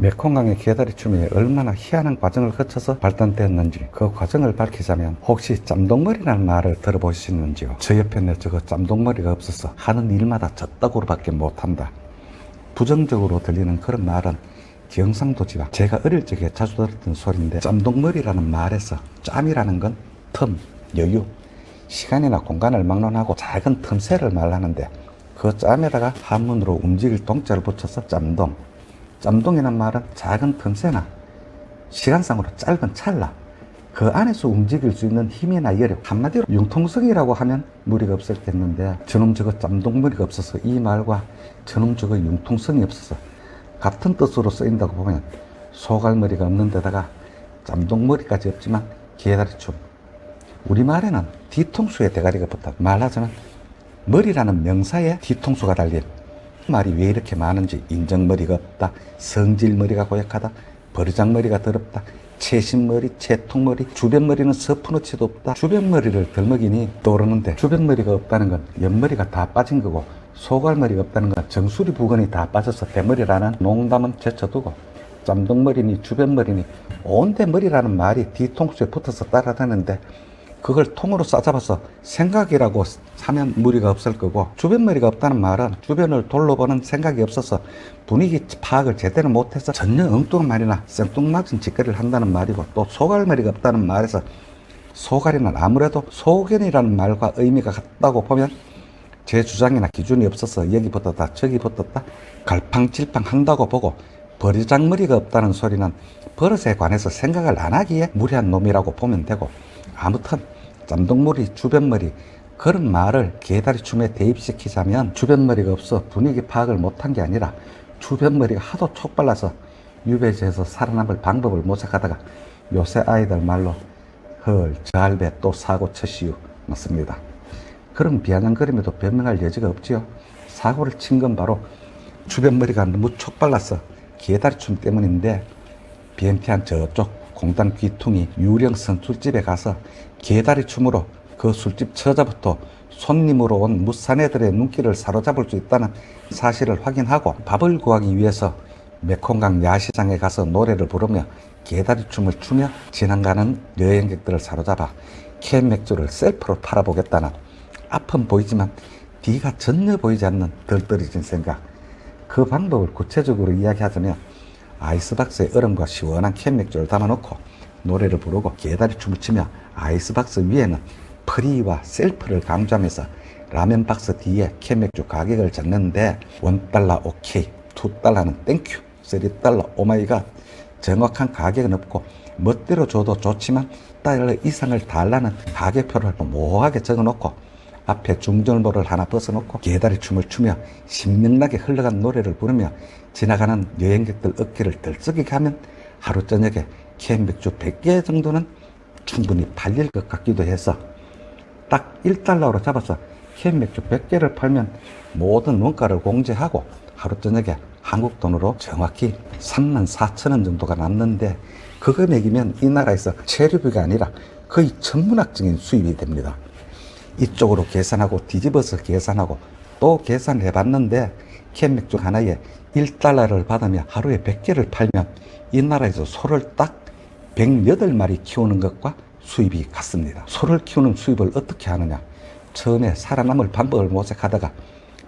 메콩강의 개다리춤이 얼마나 희한한 과정을 거쳐서 발단되었는지 그 과정을 밝히자면, 혹시 짬동머리라는 말을 들어보시는지요? 저 옆에는 저거 짬동머리가 없어서 하는 일마다 젖다구로밖에 못한다, 부정적으로 들리는 그런 말은 경상도지와 제가 어릴 적에 자주 들었던 소리인데, 짬동머리라는 말에서 짬이라는 건 틈, 여유, 시간이나 공간을 막론하고 작은 틈새를 말하는데, 그 짬에다가 한문으로 움직일 동자를 붙여서 짬동. 짬동이란 말은 작은 틈새나 시간상으로 짧은 찰나, 그 안에서 움직일 수 있는 힘이나 여력, 한마디로 융통성이라고 하면 무리가 없었겠는데, 저놈 저거 짬동머리가 없어서 이 말과 저놈 저거 융통성이 없어서 같은 뜻으로 쓰인다고 보면, 소갈머리가 없는 데다가 짬동머리까지 없지만 개다리춤, 우리말에는 뒤통수에 대가리가 붙다, 말하자면 머리라는 명사에 뒤통수가 달린 말이 왜 이렇게 많은지, 인정머리가 없다, 성질머리가 고약하다, 버르장머리가 더럽다, 채신머리, 채통머리, 주변머리는 서푼어치도 없다, 주변머리를 덜먹이니 떠오르는데, 주변머리가 없다는 건 옆머리가 다 빠진 거고, 소갈머리가 없다는 건 정수리 부근이 다 빠져서 대머리라는 농담은 제쳐두고, 짬동머리니 주변머리니 온데 머리라는 말이 뒤통수에 붙어서 따라다니는데, 그걸 통으로 싸잡아서 생각이라고 하면 무리가 없을 거고, 주변머리가 없다는 말은 주변을 둘러보는 생각이 없어서 분위기 파악을 제대로 못해서 전혀 엉뚱한 말이나 생뚱맞은 짓거리를 한다는 말이고, 또 소갈머리가 없다는 말에서 소갈이는 아무래도 소견이라는 말과 의미가 같다고 보면, 제 주장이나 기준이 없어서 여기 붙었다 저기 붙었다 갈팡질팡 한다고 보고, 버르장머리가 없다는 소리는 버릇에 관해서 생각을 안 하기에 무리한 놈이라고 보면 되고, 아무튼 짬동머리, 주변머리 그런 말을 개다리춤에 대입시키자면, 주변머리가 없어 분위기 파악을 못한 게 아니라 주변머리가 하도 촉발라서 유배지에서 살아남을 방법을 모색하다가 요새 아이들 말로 헐 저 할배 또 사고 쳤시유 맞습니다. 그런 비아냥거림에도 변명할 여지가 없지요. 사고를 친 건 바로 주변머리가 너무 촉발라서 개다리춤 때문인데, 비엔티한 저쪽 공단 귀퉁이 유령선 술집에 가서 개다리춤으로 그 술집 처자부터 손님으로 온 무사내들의 눈길을 사로잡을 수 있다는 사실을 확인하고, 밥을 구하기 위해서 메콩강 야시장에 가서 노래를 부르며 개다리춤을 추며 지나가는 여행객들을 사로잡아 캔 맥주를 셀프로 팔아보겠다는, 앞은 보이지만 뒤가 전혀 보이지 않는 덜떨어진 생각. 그 방법을 구체적으로 이야기하자면, 아이스박스에 얼음과 시원한 캔 맥주를 담아놓고 노래를 부르고 개다리춤을 추며, 아이스박스 위에는 프리와 셀프를 강조하면서 라면 박스 뒤에 캔 맥주 가격을 적는데, $1 오케이, $2는 땡큐, $3 오마이갓, 정확한 가격은 없고 멋대로 줘도 좋지만 $1 이상을 달라는 가격표를 모호하게 적어놓고, 앞에 중절모를 하나 벗어놓고 개다리춤을 추며 신명나게 흘러간 노래를 부르며 지나가는 여행객들 어깨를 들썩이게 하면, 하루 저녁에 캔 맥주 100개 정도는 충분히 팔릴 것 같기도 해서, 딱 $1로 잡아서 캔 맥주 100개를 팔면 모든 원가를 공제하고 하루 저녁에 한국 돈으로 정확히 34,000원 정도가 남는데, 그 금액이면 이 나라에서 체류비가 아니라 거의 천문학적인 수입이 됩니다. 이쪽으로 계산하고 뒤집어서 계산하고 또 계산을 해봤는데, 캔 맥주 하나에 $1를 받으며 하루에 100개를 팔면 이 나라에서 소를 딱 108마리 키우는 것과 수입이 같습니다. 소를 키우는 수입을 어떻게 하느냐, 처음에 살아남을 방법을 모색하다가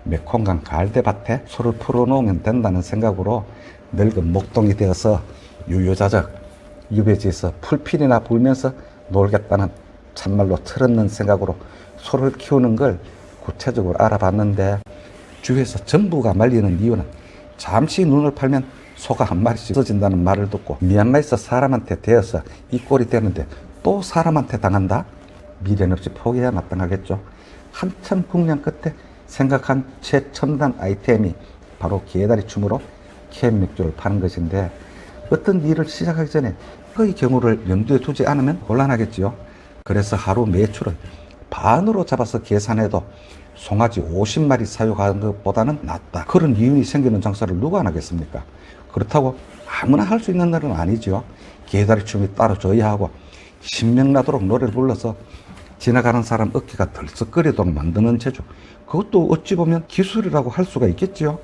메콩강 갈대밭에 소를 풀어놓으면 된다는 생각으로 늙은 목동이 되어서 유유자적 유배지에서 풀필이나 불면서 놀겠다는 참말로 틀었는 생각으로 소를 키우는 걸 구체적으로 알아봤는데, 주위에서 전부가 말리는 이유는 잠시 눈을 팔면 소가 한 마리씩 써진다는 말을 듣고, 미얀마에서 사람한테 대어서 이 꼴이 되는데 또 사람한테 당한다? 미련 없이 포기해야 마땅하겠죠. 한참 궁리한 끝에 생각한 최첨단 아이템이 바로 개다리춤으로 캔 맥주를 파는 것인데, 어떤 일을 시작하기 전에 그의 경우를 염두에 두지 않으면 곤란하겠지요. 그래서 하루 매출을 반으로 잡아서 계산해도 송아지 50마리 사육하는 것보다는 낫다, 그런 이윤이 생기는 장사를 누가 안 하겠습니까? 그렇다고 아무나 할 수 있는 일은 아니죠. 개다리춤이 따로 줘야 하고, 신명나도록 노래를 불러서 지나가는 사람 어깨가 덜썩거리도록 만드는 재주, 그것도 어찌 보면 기술이라고 할 수가 있겠지요.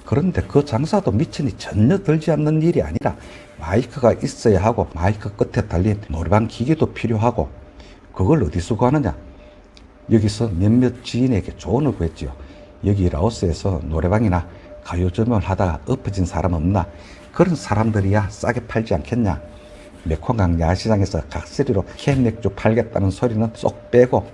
그런데 그 장사도 미천이 전혀 들지 않는 일이 아니라 마이크가 있어야 하고 마이크 끝에 달린 노래방 기계도 필요하고 그걸 어디서 구하느냐. 여기서 몇몇 지인에게 조언을 구했지요. 여기 라오스에서 노래방이나 가요점을 하다가 엎어진 사람 없나? 그런 사람들이야 싸게 팔지 않겠냐. 메콩강 야시장에서 각세리로 캔맥주 팔겠다는 소리는 쏙 빼고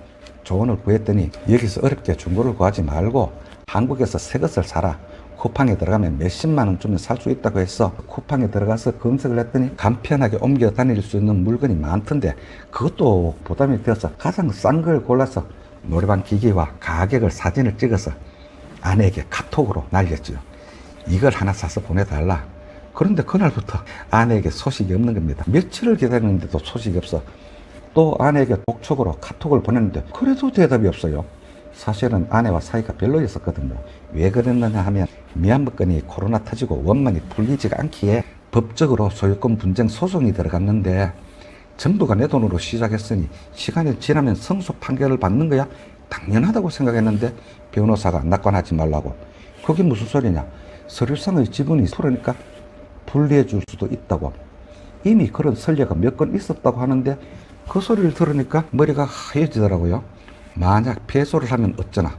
조언을 구했더니 여기서 어렵게 중고를 구하지 말고 한국에서 새 것을 사라. 쿠팡에 들어가면 몇십만 원 주면 살 수 있다고 해서 쿠팡에 들어가서 검색을 했더니 간편하게 옮겨 다닐 수 있는 물건이 많던데 그것도 부담이 되어서 가장 싼 걸 골라서 노래방 기기와 가격을 사진을 찍어서 아내에게 카톡으로 날렸죠. 이걸 하나 사서 보내달라. 그런데 그날부터 아내에게 소식이 없는 겁니다. 며칠을 기다렸는데도 소식이 없어. 또 아내에게 독촉으로 카톡을 보냈는데 그래도 대답이 없어요. 사실은 아내와 사이가 별로였었거든요. 왜 그랬느냐 하면 미얀마 건이 코로나 터지고 원만히 풀리지가 않기에 법적으로 소유권 분쟁 소송이 들어갔는데 정부가 내 돈으로 시작했으니 시간이 지나면 승소 판결을 받는 거야 당연하다고 생각했는데 변호사가 낙관하지 말라고. 그게 무슨 소리냐. 서류상의 지분이 프로니까 분리해 줄 수도 있다고. 이미 그런 선례가 몇 건 있었다고 하는데 그 소리를 들으니까 머리가 하얘지더라고요. 만약 패소를 하면 어쩌나.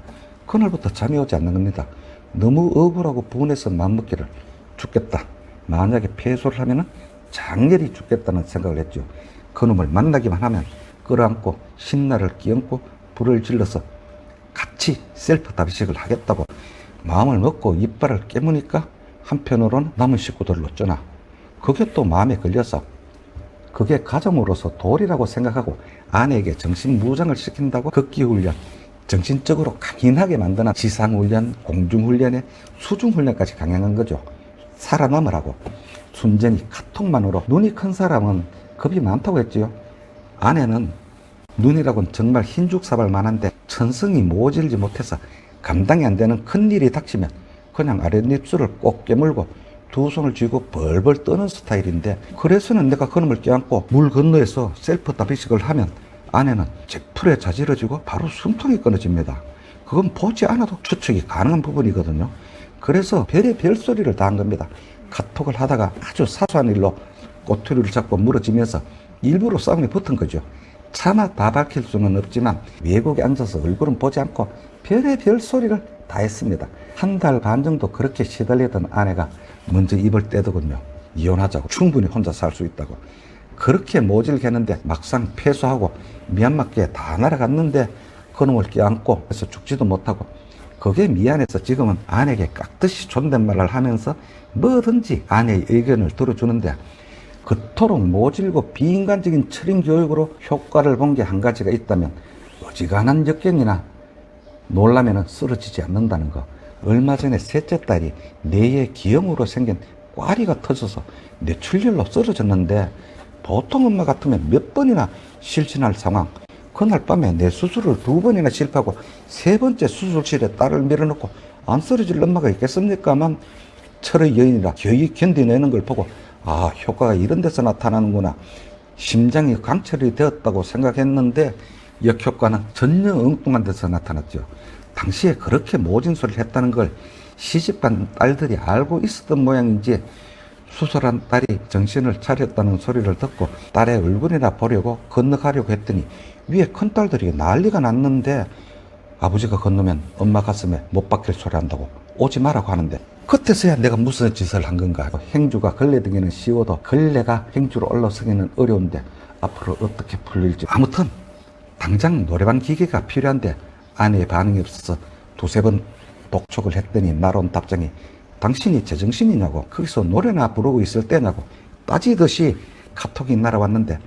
그날부터 잠이 오지 않는 겁니다. 너무 억울하고 분해서 마음먹기를 죽겠다. 만약에 패소를 하면 장렬히 죽겠다는 생각을 했죠. 그놈을 만나기만 하면 끌어안고 신나를 끼얹고 불을 질러서 같이 셀프 다비식을 하겠다고 마음을 먹고 이빨을 깨무니까 한편으로는 남은 식구들을 어쩌나. 그게 또 마음에 걸려서 그게 가정으로서 도리라고 생각하고 아내에게 정신무장을 시킨다고 극기훈련, 정신적으로 강인하게 만드는 지상훈련, 공중훈련에 수중훈련까지 강행한 거죠. 살아남으라고. 순전히 카톡만으로 눈이 큰 사람은 겁이 많다고 했지요. 아내는 눈이라고는 정말 흰죽사발 만한데 천성이 모질지 못해서 감당이 안 되는 큰일이 닥치면 그냥 아랫입술을 꼭 깨물고 두 손을 쥐고 벌벌 떠는 스타일인데 그래서는 내가 그놈을 껴안고 물 건너에서 셀프 다비식을 하면 아내는 제풀에 자지러지고 바로 숨통이 끊어집니다. 그건 보지 않아도 추측이 가능한 부분이거든요. 그래서 별의 소리를 다 한 겁니다. 카톡을 하다가 아주 사소한 일로 꼬투리를 잡고 물어지면서 일부러 싸움이 붙은 거죠. 차마 다 밝힐 수는 없지만 외국에 앉아서 얼굴은 보지 않고 별의 소리를 다 했습니다. 한 달 반 정도 그렇게 시달리던 아내가 먼저 입을 떼더군요. 이혼하자고. 충분히 혼자 살 수 있다고. 그렇게 모질게 했는데 막상 패소하고 미얀마께 다 날아갔는데 그놈을 껴안고 해서 죽지도 못하고 그게 미안해서 지금은 아내에게 깍듯이 존댓말을 하면서 뭐든지 아내의 의견을 들어주는데 그토록 모질고 비인간적인 철인 교육으로 효과를 본 게 한 가지가 있다면 어지간한 역경이나 놀라면 쓰러지지 않는다는 거. 얼마 전에 셋째 딸이 뇌에 기형으로 생긴 꽈리가 터져서 뇌출혈로 쓰러졌는데 보통 엄마 같으면 몇 번이나 실신할 상황. 그날 밤에 뇌 수술을 2번이나 실패하고 3번째 수술실에 딸을 밀어넣고 안 쓰러질 엄마가 있겠습니까만 철의 여인이라 겨우 견디내는 걸 보고 아, 효과가 이런 데서 나타나는구나. 심장이 강철이 되었다고 생각했는데 역효과는 전혀 엉뚱한 데서 나타났죠. 당시에 그렇게 모진 소리를 했다는 걸 시집간 딸들이 알고 있었던 모양인지 수술한 딸이 정신을 차렸다는 소리를 듣고 딸의 얼굴이나 보려고 건너가려고 했더니 위에 큰딸들이 난리가 났는데 아버지가 건너면 엄마 가슴에 못 박힐 소리 한다고 오지 말라고 하는데 그때서야 내가 무슨 짓을 한 건가. 행주가 걸레등에는 쉬워도 걸레가 행주로 올라서기는 어려운데 앞으로 어떻게 풀릴지. 아무튼 당장 노래방 기계가 필요한데 아내의 반응이 없어서 2-3번 독촉을 했더니 날아온 답장이 당신이 제정신이냐고 거기서 노래나 부르고 있을 때냐고 따지듯이 카톡이 날아왔는데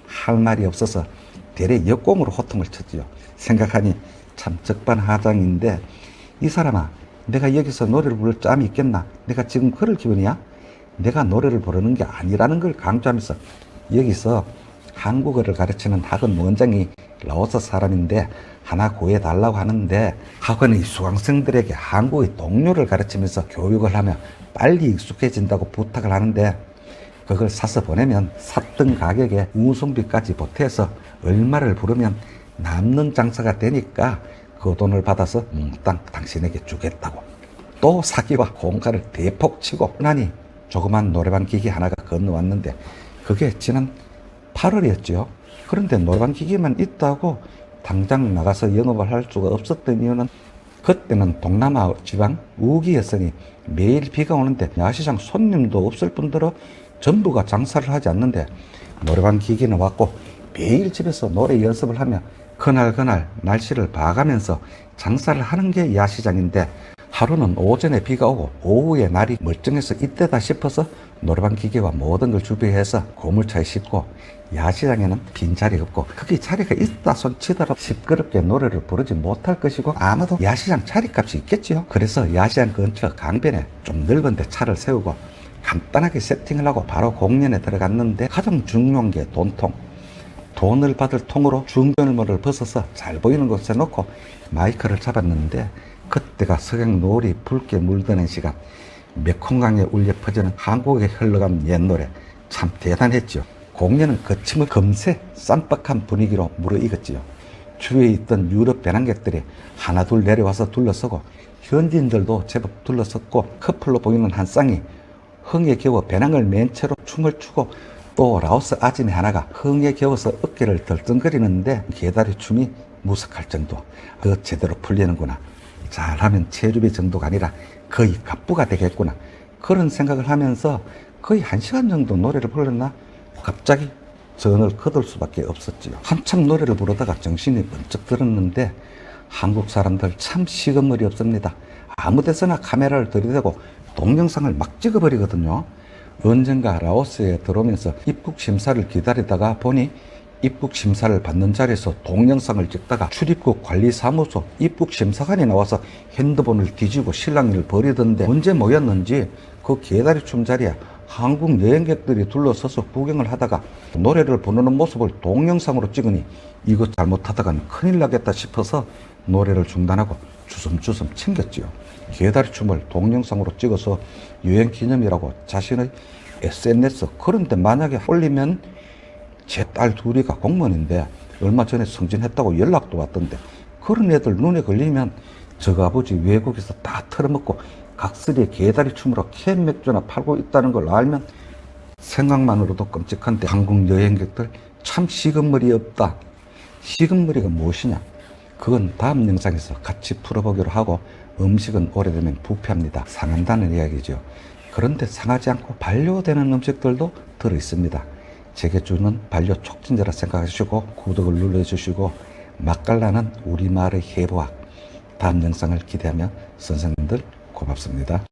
할 말이 없어서 대래 역공으로 호통을 쳤지요. 생각하니 참 적반하장인데 이 사람아 내가 여기서 노래를 부를 짬이 있겠나. 내가 지금 그럴 기분이야. 내가 노래를 부르는 게 아니라는 걸 강조하면서 여기서 한국어를 가르치는 학원 원장이 라오스 사람인데 하나 구해달라고 하는데 학원의 수강생들에게 한국의 동료를 가르치면서 교육을 하며 빨리 익숙해진다고 부탁을 하는데 그걸 사서 보내면 샀던 가격에 운송비까지 보태서 얼마를 부르면 남는 장사가 되니까 그 돈을 받아서 몽땅 당신에게 주겠다고. 또 사기와 공갈을 대폭 치고 나니 조그만 노래방 기기 하나가 건너왔는데 그게 지난 8월이었죠. 그런데 노래방 기기만 있다고 당장 나가서 영업을 할 수가 없었던 이유는 그때는 동남아 지방 우기였으니 매일 비가 오는데 야시장 손님도 없을 뿐더러 전부가 장사를 하지 않는데 노래방 기기는 왔고 매일 집에서 노래 연습을 하며 그날 날씨를 봐가면서 장사를 하는 게 야시장인데 하루는 오전에 비가 오고 오후에 날이 멀쩡해서 이때다 싶어서 노래방 기계와 모든 걸 준비해서 고물차에 싣고 야시장에는 빈자리 없고 거기 자리가 있다 손치더라도 시끄럽게 노래를 부르지 못할 것이고 아마도 야시장 자리값이 있겠지요. 그래서 야시장 근처 강변에 좀 넓은 데 차를 세우고 간단하게 세팅을 하고 바로 공연에 들어갔는데 가장 중요한 게 돈통. 돈을 받을 통으로 중별모를 벗어서 잘 보이는 곳에 놓고 마이크를 잡았는데 그때가 석양노을이 붉게 물드는 시간, 메콩강에 울려 퍼지는 한국에 흘러간 옛 노래 참 대단했죠. 공연은 거침을 금세 쌈박한 분위기로 무르익었지요. 주위에 있던 유럽 배낭객들이 하나둘 내려와서 둘러서고 현지인들도 제법 둘러섰고 커플로 보이는 한 쌍이 흥에 겨워 배낭을 맨 채로 춤을 추고 또 라오스 아줌마 하나가 흥에 겨워서 어깨를 덜컹거리는데 개다리 춤이 무석할 정도. 제대로 풀리는구나. 잘하면 체류비 정도가 아니라 거의 갑부가 되겠구나. 그런 생각을 하면서 거의 1시간 정도 노래를 불렀나? 갑자기 전을 거둘 수밖에 없었지요. 한참 노래를 부르다가 정신이 번쩍 들었는데 한국 사람들 참 시건머리 없습니다. 아무 데서나 카메라를 들이대고 동영상을 막 찍어버리거든요. 언젠가 라오스에 들어오면서 입국 심사를 기다리다가 보니 입국 심사를 받는 자리에서 동영상을 찍다가 출입국 관리사무소 입국 심사관이 나와서 핸드폰을 뒤지고 실랑이를 벌이던데 언제 모였는지 그 개다리 춤 자리에 한국 여행객들이 둘러서서 구경을 하다가 노래를 부르는 모습을 동영상으로 찍으니 이거 잘못하다가는 큰일 나겠다 싶어서 노래를 중단하고 주섬주섬 챙겼지요. 개다리 춤을 동영상으로 찍어서 여행 기념이라고 자신의 SNS 그런데 만약에 올리면 제 딸 둘이가 공무원인데 얼마 전에 승진했다고 연락도 왔던데 그런 애들 눈에 걸리면 저가 아버지 외국에서 다 털어먹고 각설이의 개다리 춤으로 캔 맥주나 팔고 있다는 걸 알면 생각만으로도 끔찍한데 한국 여행객들 참 시건머리 없다. 시건머리가 무엇이냐? 그건 다음 영상에서 같이 풀어보기로 하고 음식은 오래되면 부패합니다. 상한다는 이야기죠. 그런데 상하지 않고 반려되는 음식들도 들어있습니다. 제게 주는 반려 촉진제라 생각하시고 구독을 눌러주시고 맛깔나는 우리말의 해부학 다음 영상을 기대하며 선생님들 고맙습니다.